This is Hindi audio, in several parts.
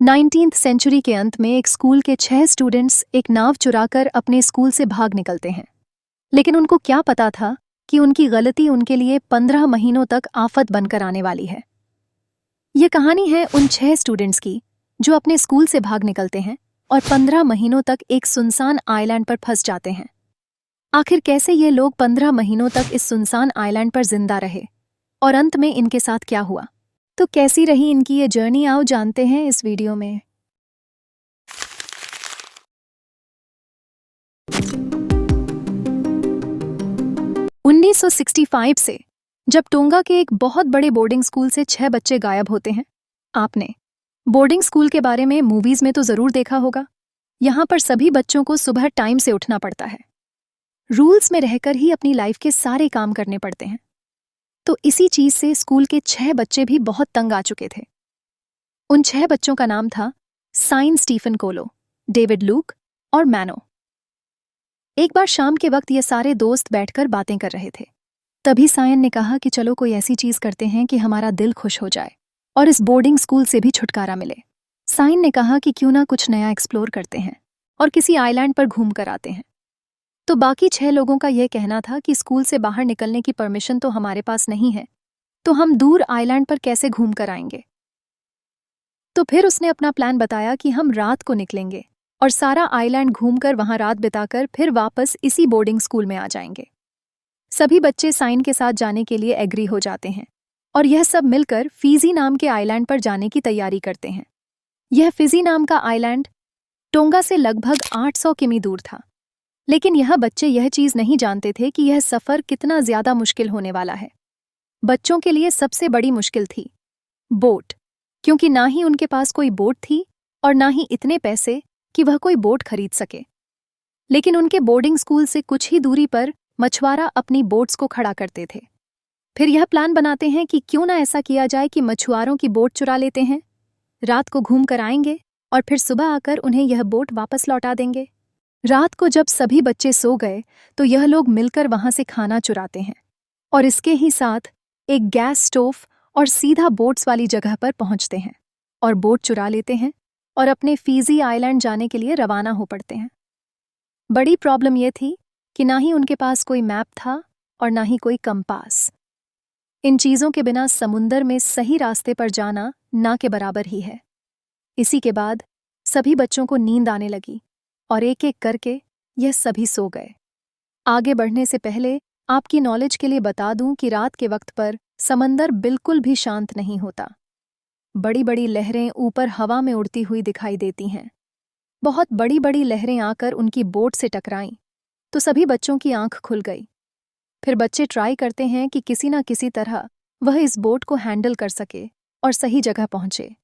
19th सेंचुरी के अंत में एक स्कूल के 6 स्टूडेंट्स एक नाव चुराकर अपने स्कूल से भाग निकलते हैं। लेकिन उनको क्या पता था कि उनकी गलती उनके लिए 15 महीनों तक आफत बनकर आने वाली है। ये कहानी है उन 6 स्टूडेंट्स की जो अपने स्कूल से भाग निकलते हैं और 15 महीनों तक एक सुनसान आइलैंड पर फंस जाते हैं। आखिर कैसे ये लोग 15 महीनों तक इस सुनसान आइलैंड पर जिंदा रहे और अंत में इनके साथ क्या हुआ, तो कैसी रही इनकी ये जर्नी, आओ जानते हैं इस वीडियो में। उन्नीस सौ 65 से जब टोंगा के एक बहुत बड़े बोर्डिंग स्कूल से 6 बच्चे गायब होते हैं। आपने बोर्डिंग स्कूल के बारे में मूवीज में तो जरूर देखा होगा। यहाँ पर सभी बच्चों को सुबह टाइम से उठना पड़ता है, रूल्स में रहकर ही अपनी लाइफ के सारे काम करने पड़ते हैं। तो इसी चीज से स्कूल के 6 बच्चे भी बहुत तंग आ चुके थे। उन 6 बच्चों का नाम था साइन स्टीफन कोलो, डेविड लूक और मैनो। एक बार शाम के वक्त ये सारे दोस्त बैठकर बातें कर रहे थे। तभी सायन ने कहा कि चलो कोई ऐसी चीज करते हैं कि हमारा दिल खुश हो जाए और इस बोर्डिंग स्कूल से भी छुटकारा मिले। साइन ने कहा कि क्यों ना कुछ नया एक्सप्लोर करते हैं और किसी आइलैंड पर घूम कर आते हैं। तो बाकी 6 लोगों का यह कहना था कि स्कूल से बाहर निकलने की परमिशन तो हमारे पास नहीं है, तो हम दूर आइलैंड पर कैसे घूम कर आएंगे। तो फिर उसने अपना प्लान बताया कि हम रात को निकलेंगे और सारा आइलैंड घूमकर वहां रात बिताकर फिर वापस इसी बोर्डिंग स्कूल में आ जाएंगे। सभी बच्चे साइन के साथ जाने के लिए एग्री हो जाते हैं और यह सब मिलकर फिजी नाम के आइलैंड पर जाने की तैयारी करते हैं। यह फिजी नाम का आइलैंड टोंगा से लगभग 800 किमी दूर था। लेकिन यह बच्चे यह चीज नहीं जानते थे कि यह सफर कितना ज्यादा मुश्किल होने वाला है। बच्चों के लिए सबसे बड़ी मुश्किल थी बोट, क्योंकि ना ही उनके पास कोई बोट थी और ना ही इतने पैसे कि वह कोई बोट खरीद सके। लेकिन उनके बोर्डिंग स्कूल से कुछ ही दूरी पर मछुआरा अपनी बोट्स को खड़ा करते थे। फिर यह प्लान बनाते हैं कि क्यों ना ऐसा किया जाए कि मछुआरों की बोट चुरा लेते हैं, रात को घूम कर आएंगे और फिर सुबह आकर उन्हें यह बोट वापस लौटा देंगे। रात को जब सभी बच्चे सो गए तो यह लोग मिलकर वहां से खाना चुराते हैं और इसके ही साथ एक गैस स्टोव और सीधा बोट्स वाली जगह पर पहुंचते हैं और बोट चुरा लेते हैं और अपने फिजी आइलैंड जाने के लिए रवाना हो पड़ते हैं। बड़ी प्रॉब्लम यह थी कि ना ही उनके पास कोई मैप था और ना ही कोई कंपास। इन चीज़ों के बिना समुंदर में सही रास्ते पर जाना ना के बराबर ही है। इसी के बाद सभी बच्चों को नींद आने लगी और एक एक करके यह सभी सो गए। आगे बढ़ने से पहले आपकी नॉलेज के लिए बता दूं कि रात के वक्त पर समंदर बिल्कुल भी शांत नहीं होता। बड़ी बड़ी लहरें ऊपर हवा में उड़ती हुई दिखाई देती हैं। बहुत बड़ी बड़ी लहरें आकर उनकी बोट से टकराईं तो सभी बच्चों की आंख खुल गई। फिर बच्चे ट्राई करते हैं कि किसी ना किसी तरह वह इस बोट को हैंडल कर सके और सही जगह पहुंचे।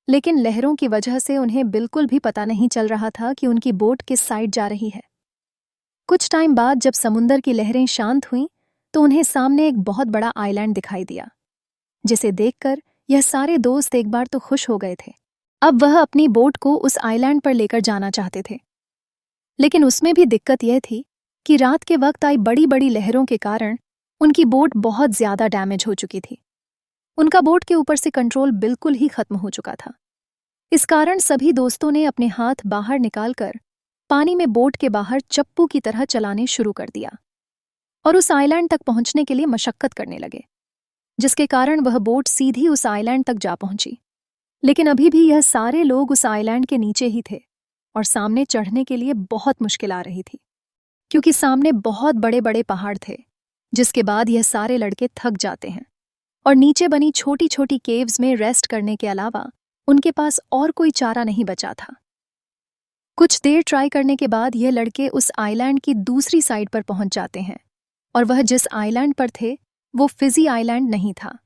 लेकिन लहरों की वजह से उन्हें बिल्कुल भी पता नहीं चल रहा था कि उनकी बोट किस साइड जा रही है। कुछ टाइम बाद जब समुंदर की लहरें शांत हुईं तो उन्हें सामने एक बहुत बड़ा आइलैंड दिखाई दिया, जिसे देखकर यह सारे दोस्त एक बार तो खुश हो गए थे। अब वह अपनी बोट को उस आइलैंड पर लेकर जाना चाहते थे। लेकिन उसमें भी दिक्कत यह थी कि रात के वक्त आई बड़ी बड़ी लहरों के कारण उनकी बोट बहुत ज्यादा डैमेज हो चुकी थी। उनका बोट के ऊपर से कंट्रोल बिल्कुल ही खत्म हो चुका था। इस कारण सभी दोस्तों ने अपने हाथ बाहर निकालकर पानी में बोट के बाहर चप्पू की तरह चलाने शुरू कर दिया और उस आइलैंड तक पहुंचने के लिए मशक्कत करने लगे, जिसके कारण वह बोट सीधी उस आइलैंड तक जा पहुंची। लेकिन अभी भी यह सारे लोग उस आइलैंड के नीचे ही थे और सामने चढ़ने के लिए बहुत मुश्किल आ रही थी, क्योंकि सामने बहुत बड़े बड़े पहाड़ थे। जिसके बाद यह सारे लड़के थक जाते हैं और नीचे बनी छोटी छोटी केव्स में रेस्ट करने के अलावा उनके पास और कोई चारा नहीं बचा था। कुछ देर ट्राई करने के बाद यह लड़के उस आइलैंड की दूसरी साइड पर पहुंच जाते हैं और वह जिस आइलैंड पर थे वो फिजी आइलैंड नहीं था,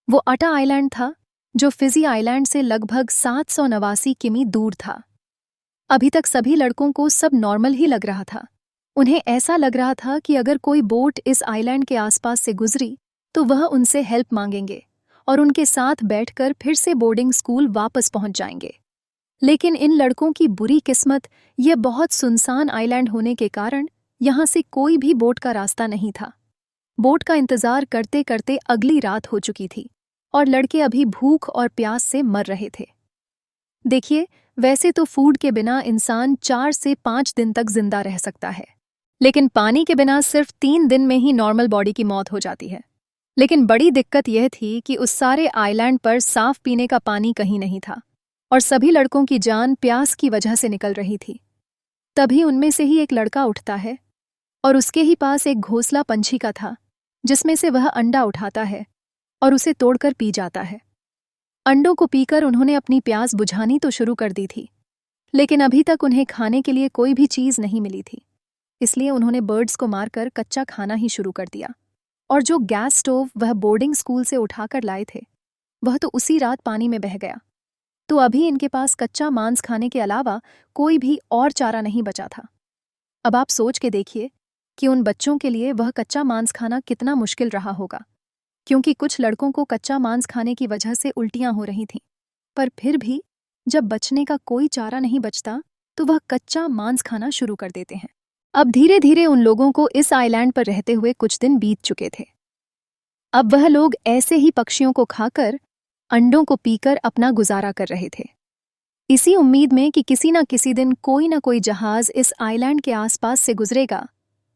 वो अटा आइलैंड था, जो फिजी आइलैंड से लगभग 789 किमी दूर था। अभी तक सभी लड़कों को सब नॉर्मल ही लग रहा था। उन्हें ऐसा लग रहा था कि अगर कोई बोट इस आइलैंड के आसपास से गुजरी तो वह उनसे हेल्प मांगेंगे और उनके साथ बैठकर फिर से बोर्डिंग स्कूल वापस पहुंच जाएंगे। लेकिन इन लड़कों की बुरी किस्मत यह बहुत सुनसान आइलैंड होने के कारण यहां से कोई भी बोट का रास्ता नहीं था। बोट का इंतजार करते करते अगली रात हो चुकी थी और लड़के अभी भूख और प्यास से मर रहे थे। देखिए, वैसे तो फूड के बिना इंसान 4 से 5 दिन तक जिंदा रह सकता है, लेकिन पानी के बिना सिर्फ 3 दिन में ही नॉर्मल बॉडी की मौत हो जाती है। लेकिन बड़ी दिक्कत यह थी कि उस सारे आइलैंड पर साफ पीने का पानी कहीं नहीं था और सभी लड़कों की जान प्यास की वजह से निकल रही थी। तभी उनमें से ही एक लड़का उठता है और उसके ही पास एक घोंसला पंछी का था, जिसमें से वह अंडा उठाता है और उसे तोड़कर पी जाता है। अंडों को पीकर उन्होंने अपनी प्यास बुझानी तो शुरू कर दी थी, लेकिन अभी तक उन्हें खाने के लिए कोई भी चीज़ नहीं मिली थी। इसलिए उन्होंने बर्ड्स को मारकर कच्चा खाना ही शुरू कर दिया। और जो गैस स्टोव वह बोर्डिंग स्कूल से उठाकर लाए थे, वह तो उसी रात पानी में बह गया। तो अभी इनके पास कच्चा मांस खाने के अलावा कोई भी और चारा नहीं बचा था। अब आप सोच के देखिए कि उन बच्चों के लिए वह कच्चा मांस खाना कितना मुश्किल रहा होगा, क्योंकि कुछ लड़कों को कच्चा मांस खाने की वजह से उल्टियां हो रही थीं। पर फिर भी जब बचने का कोई चारा नहीं बचता, तो वह कच्चा मांस खाना शुरू कर देते हैं। अब धीरे धीरे उन लोगों को इस आइलैंड पर रहते हुए कुछ दिन बीत चुके थे। अब वह लोग ऐसे ही पक्षियों को खाकर, अंडों को पीकर अपना गुजारा कर रहे थे, इसी उम्मीद में कि किसी न किसी दिन कोई न कोई जहाज इस आइलैंड के आसपास से गुजरेगा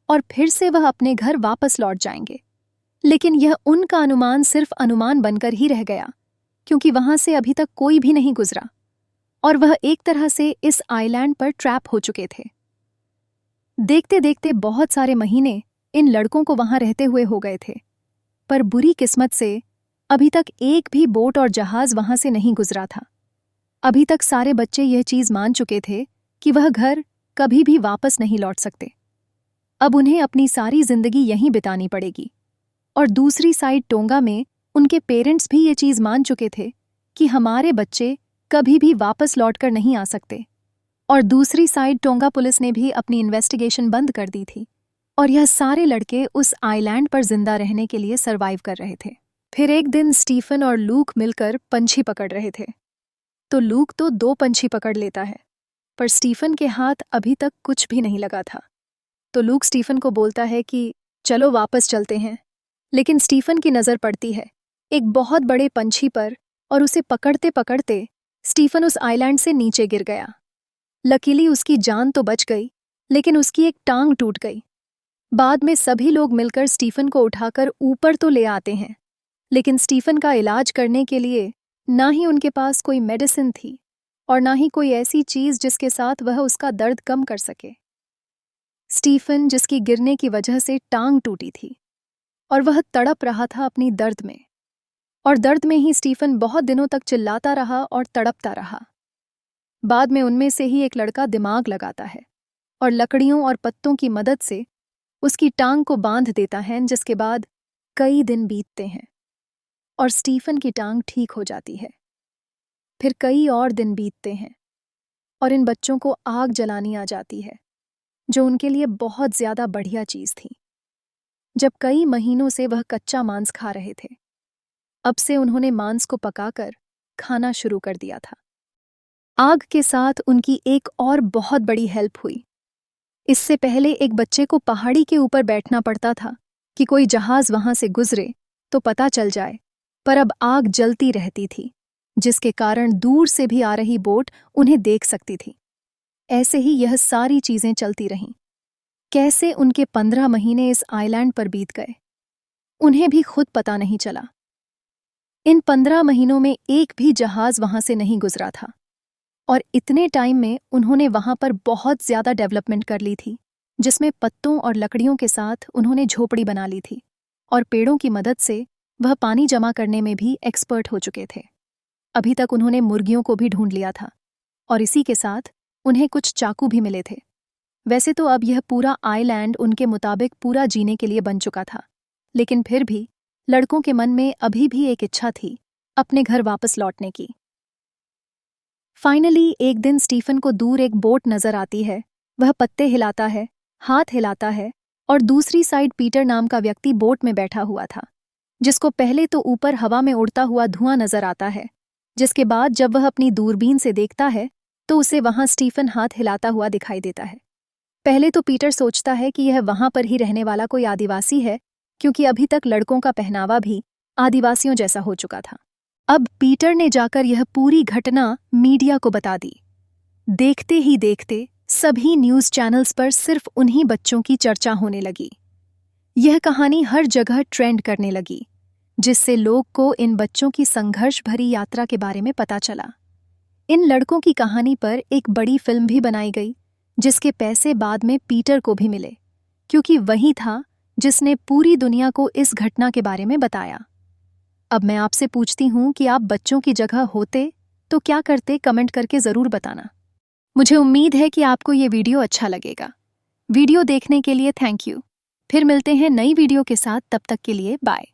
और फिर से वह अपने घर वापस लौट जाएंगे। लेकिन यह उनका अनुमान सिर्फ अनुमान बनकर ही रह गया, क्योंकि वहां से अभी तक कोई भी नहीं गुजरा और वह एक तरह से इस आइलैंड पर ट्रैप हो चुके थे। देखते देखते बहुत सारे महीने इन लड़कों को वहां रहते हुए हो गए थे, पर बुरी किस्मत से अभी तक एक भी बोट और जहाज वहां से नहीं गुजरा था। अभी तक सारे बच्चे यह चीज मान चुके थे कि वह घर कभी भी वापस नहीं लौट सकते। अब उन्हें अपनी सारी जिंदगी यहीं बितानी पड़ेगी। और दूसरी साइड टोंगा में उनके पेरेंट्स भी ये चीज मान चुके थे कि हमारे बच्चे कभी भी वापस लौटकर नहीं आ सकते। और दूसरी साइड टोंगा पुलिस ने भी अपनी इन्वेस्टिगेशन बंद कर दी थी और यह सारे लड़के उस आइलैंड पर जिंदा रहने के लिए सरवाइव कर रहे थे। फिर एक दिन स्टीफन और लूक मिलकर पंछी पकड़ रहे थे। तो लूक तो 2 पंछी पकड़ लेता है, पर स्टीफन के हाथ अभी तक कुछ भी नहीं लगा था। तो लूक स्टीफन को बोलता है कि चलो वापस चलते हैं। लेकिन स्टीफन की नज़र पड़ती है एक बहुत बड़े पंछी पर और उसे पकड़ते पकड़ते स्टीफन उस आइलैंड से नीचे गिर गया। लकीली उसकी जान तो बच गई, लेकिन उसकी एक टांग टूट गई। बाद में सभी लोग मिलकर स्टीफन को उठाकर ऊपर तो ले आते हैं, लेकिन स्टीफन का इलाज करने के लिए ना ही उनके पास कोई मेडिसिन थी और ना ही कोई ऐसी चीज़ जिसके साथ वह उसका दर्द कम कर सके। स्टीफन, जिसकी गिरने की वजह से टांग टूटी थी और वह तड़प रहा था अपनी दर्द में, और दर्द में ही स्टीफन बहुत दिनों तक चिल्लाता रहा और तड़पता रहा। बाद में उनमें से ही एक लड़का दिमाग लगाता है और लकड़ियों और पत्तों की मदद से उसकी टांग को बांध देता है, जिसके बाद कई दिन बीतते हैं और स्टीफन की टांग ठीक हो जाती है। फिर कई और दिन बीतते हैं और इन बच्चों को आग जलानी आ जाती है, जो उनके लिए बहुत ज़्यादा बढ़िया चीज़ थी। जब कई महीनों से वह कच्चा मांस खा रहे थे, अब से उन्होंने मांस को पकाकर खाना शुरू कर दिया था। आग के साथ उनकी एक और बहुत बड़ी हेल्प हुई। इससे पहले एक बच्चे को पहाड़ी के ऊपर बैठना पड़ता था कि कोई जहाज वहां से गुजरे तो पता चल जाए, पर अब आग जलती रहती थी, जिसके कारण दूर से भी आ रही बोट उन्हें देख सकती थी। ऐसे ही यह सारी चीजें चलती रहीं। कैसे उनके 15 महीने इस आइलैंड पर बीत गए, उन्हें भी खुद पता नहीं चला। इन 15 महीनों में एक भी जहाज वहां से नहीं गुजरा था और इतने टाइम में उन्होंने वहां पर बहुत ज्यादा डेवलपमेंट कर ली थी, जिसमें पत्तों और लकड़ियों के साथ उन्होंने झोपड़ी बना ली थी और पेड़ों की मदद से वह पानी जमा करने में भी एक्सपर्ट हो चुके थे। अभी तक उन्होंने मुर्गियों को भी ढूंढ लिया था और इसी के साथ उन्हें कुछ चाकू भी मिले थे। वैसे तो अब यह पूरा आइलैंड उनके मुताबिक पूरा जीने के लिए बन चुका था, लेकिन फिर भी लड़कों के मन में अभी भी एक इच्छा थी अपने घर वापस लौटने की। फाइनली एक दिन स्टीफन को दूर एक बोट नजर आती है। वह पत्ते हिलाता है, हाथ हिलाता है और दूसरी साइड पीटर नाम का व्यक्ति बोट में बैठा हुआ था, जिसको पहले तो ऊपर हवा में उड़ता हुआ धुआं नजर आता है, जिसके बाद जब वह अपनी दूरबीन से देखता है तो उसे वहां स्टीफन हाथ हिलाता हुआ दिखाई देता है। पहले तो पीटर सोचता है कि यह वहां पर ही रहने वाला कोई आदिवासी है, क्योंकि अभी तक लड़कों का पहनावा भी आदिवासियों जैसा हो चुका था। अब पीटर ने जाकर यह पूरी घटना मीडिया को बता दी। देखते ही देखते सभी न्यूज़ चैनल्स पर सिर्फ उन्हीं बच्चों की चर्चा होने लगी। यह कहानी हर जगह ट्रेंड करने लगी, जिससे लोग को इन बच्चों की संघर्ष भरी यात्रा के बारे में पता चला। इन लड़कों की कहानी पर एक बड़ी फिल्म भी बनाई गई, जिसके पैसे बाद में पीटर को भी मिले, क्योंकि वही था जिसने पूरी दुनिया को इस घटना के बारे में बताया। अब मैं आपसे पूछती हूँ कि आप बच्चों की जगह होते तो क्या करते, कमेंट करके ज़रूर बताना। मुझे उम्मीद है कि आपको ये वीडियो अच्छा लगेगा। वीडियो देखने के लिए थैंक यू। फिर मिलते हैं नई वीडियो के साथ, तब तक के लिए बाय।